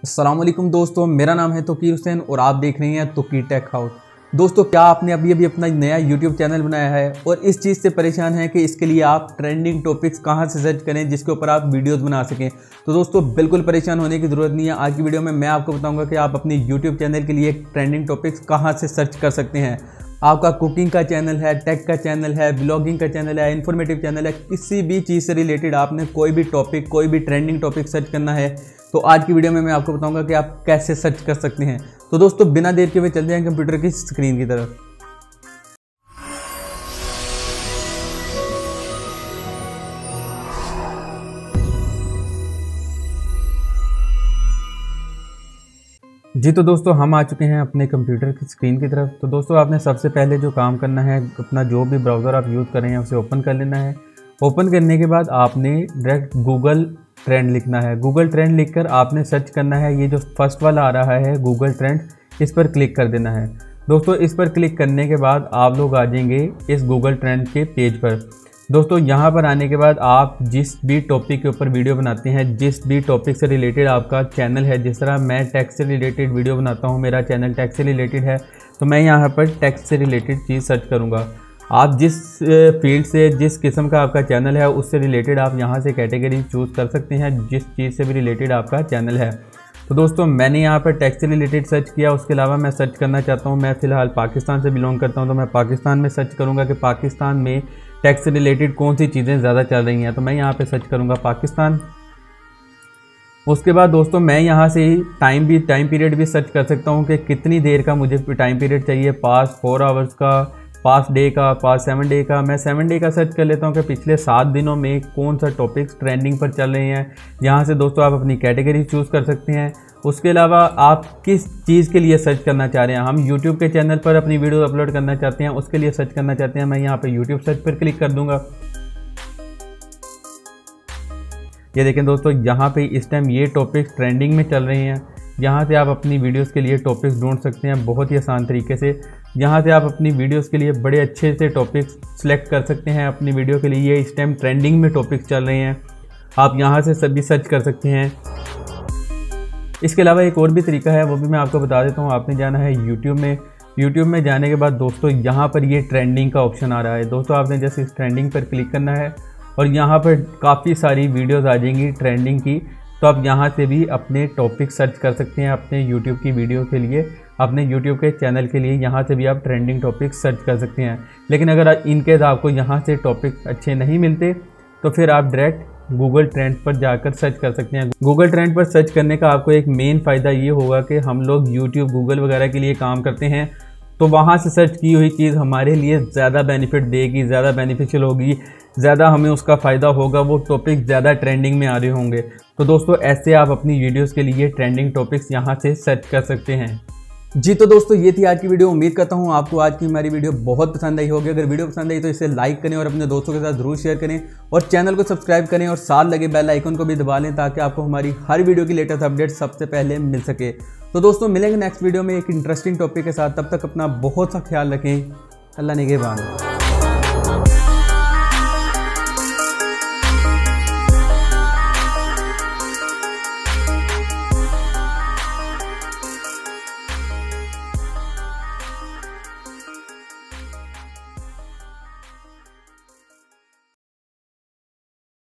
अस्सलाम वालेकुम दोस्तों, मेरा नाम है तोकीर हुसैन और आप देख रहे हैं तोकीर टेक हाउस। दोस्तों, क्या आपने अभी अपना नया यूट्यूब चैनल बनाया है और इस चीज़ से परेशान हैं कि इसके लिए आप ट्रेंडिंग टॉपिक्स कहां से सर्च करें जिसके ऊपर आप वीडियोस बना सकें? तो दोस्तों, बिल्कुल परेशान होने की ज़रूरत नहीं है। आज की वीडियो में मैं आपको बताऊंगा कि आप अपने यूट्यूब चैनल के लिए ट्रेंडिंग टॉपिक्स कहाँ से सर्च कर सकते हैं। आपका कुकिंग का चैनल है, टेक का चैनल है, ब्लॉगिंग का चैनल है, इन्फॉर्मेटिव चैनल है, किसी भी चीज़ से रिलेटेड आपने कोई भी टॉपिक, कोई भी ट्रेंडिंग टॉपिक सर्च करना है तो आज की वीडियो में मैं आपको बताऊंगा कि आप कैसे सर्च कर सकते हैं। तो दोस्तों, बिना देर के हुए चलते हैं कंप्यूटर की स्क्रीन की तरफ। जी तो दोस्तों, हम आ चुके हैं अपने कंप्यूटर की स्क्रीन की तरफ। तो दोस्तों, आपने सबसे पहले जो काम करना है, अपना जो भी ब्राउज़र आप यूज़ कर रहे हैं उसे ओपन कर लेना है। ओपन करने के बाद आपने डायरेक्ट गूगल ट्रेंड लिखना है। गूगल ट्रेंड लिखकर आपने सर्च करना है। ये जो फर्स्ट वाला आ रहा है गूगल ट्रेंड, इस पर क्लिक कर देना है। दोस्तों, इस पर क्लिक करने के बाद आप लोग आ जाएंगे इस गूगल ट्रेंड के पेज पर। दोस्तों, यहाँ पर आने के बाद आप जिस भी टॉपिक के ऊपर वीडियो बनाते हैं, जिस भी टॉपिक से रिलेटेड आपका चैनल है, जिस तरह मैं टैक्स से रिलेटेड वीडियो बनाता हूँ, मेरा चैनल टैक्स से रिलेटेड है, तो मैं यहाँ पर टैक्स से रिलेटेड चीज़ सर्च करूँगा। आप जिस फील्ड से, जिस किस्म का आपका चैनल है उससे रिलेटेड आप यहाँ से कैटेगरी चूज़ कर सकते हैं, जिस चीज़ से भी रिलेटेड आपका चैनल है। तो दोस्तों, मैंने यहाँ पर टैक्स से रिलेटेड सर्च किया। उसके अलावा मैं सर्च करना चाहता हूँ, मैं फ़िलहाल पाकिस्तान से बिलोंग करता हूँ, तो मैं पाकिस्तान में सर्च करूँगा कि पाकिस्तान में टैक्स से रिलेटेड कौन सी चीज़ें ज़्यादा चल रही हैं। तो मैं यहाँ पे सर्च करूँगा पाकिस्तान। उसके बाद दोस्तों, मैं यहाँ से टाइम पीरियड भी सर्च कर सकता हूँ कि कितनी देर का मुझे टाइम पीरियड चाहिए, पास 4 आवर्स का, पास डे का, पास 7 डे का। मैं 7 डे का सर्च कर लेता हूँ कि पिछले 7 दिनों में कौन सा टॉपिक्स ट्रेंडिंग पर चल रहे हैं। यहाँ से दोस्तों आप अपनी कैटेगरी चूज़ कर सकते हैं। उसके अलावा आप किस चीज़ के लिए सर्च करना चाह रहे हैं। हम यूट्यूब के चैनल पर अपनी वीडियो अपलोड करना चाहते हैं, उसके लिए सर्च करना चाहते हैं। मैं यहाँ पर यूट्यूब सर्च पर क्लिक कर दूँगा। ये देखें दोस्तों, यहाँ पे इस टाइम ये टॉपिक्स ट्रेंडिंग में चल रहे हैं। यहाँ से आप अपनी वीडियोस के लिए टॉपिक्स ढूंढ सकते हैं बहुत ही आसान तरीके से। यहाँ से आप अपनी वीडियोस के लिए बड़े अच्छे से टॉपिक्स सेलेक्ट कर सकते हैं अपनी वीडियो के लिए। ये इस टाइम ट्रेंडिंग में टॉपिक्स चल रहे हैं, आप यहाँ से सभी सर्च कर सकते हैं। इसके अलावा एक और भी तरीका है, वो भी मैं आपको बता देता हूँ। आपने जाना है यूट्यूब में। यूट्यूब में जाने के बाद दोस्तों, यहाँ पर ये ट्रेंडिंग का ऑप्शन आ रहा है। दोस्तों, आपने जैसे इस ट्रेंडिंग पर क्लिक करना है और यहाँ पर काफ़ी सारी वीडियोस आ जाएंगी ट्रेंडिंग की। तो आप यहाँ से भी अपने टॉपिक सर्च कर सकते हैं अपने यूट्यूब की वीडियो के लिए, अपने यूट्यूब के चैनल के लिए। यहाँ से भी आप ट्रेंडिंग टॉपिक सर्च कर सकते हैं। लेकिन अगर इनकेस आपको यहाँ से टॉपिक अच्छे नहीं मिलते तो फिर आप डायरेक्ट गूगल ट्रेंड पर जाकर सर्च कर सकते हैं। गूगल ट्रेंड पर सर्च करने का आपको एक मेन फ़ायदा ये होगा कि हम लोग यूट्यूब, गूगल वगैरह के लिए काम करते हैं, तो वहाँ से सर्च की हुई चीज़ हमारे लिए ज़्यादा बेनिफिट देगी, ज़्यादा बेनिफिशियल होगी, ज़्यादा हमें उसका फ़ायदा होगा। वो टॉपिक ज़्यादा ट्रेंडिंग में आ रहे होंगे। तो दोस्तों, ऐसे आप अपनी वीडियोस के लिए ट्रेंडिंग टॉपिक्स यहाँ से सर्च कर सकते हैं। जी तो दोस्तों, ये थी आज की वीडियो। उम्मीद करता हूँ आपको आज की हमारी वीडियो बहुत पसंद आई होगी। अगर वीडियो पसंद आई तो इसे लाइक करें और अपने दोस्तों के साथ ज़रूर शेयर करें और चैनल को सब्सक्राइब करें और साथ लगे बेल आइकन को भी दबा लें ताकि आपको हमारी हर वीडियो की लेटेस्ट अपडेट सबसे पहले मिल सके। तो दोस्तों, मिलेंगे नेक्स्ट वीडियो में एक इंटरेस्टिंग टॉपिक के साथ। तब तक अपना बहुत सा ख्याल रखें। अल्लाह निगहबान।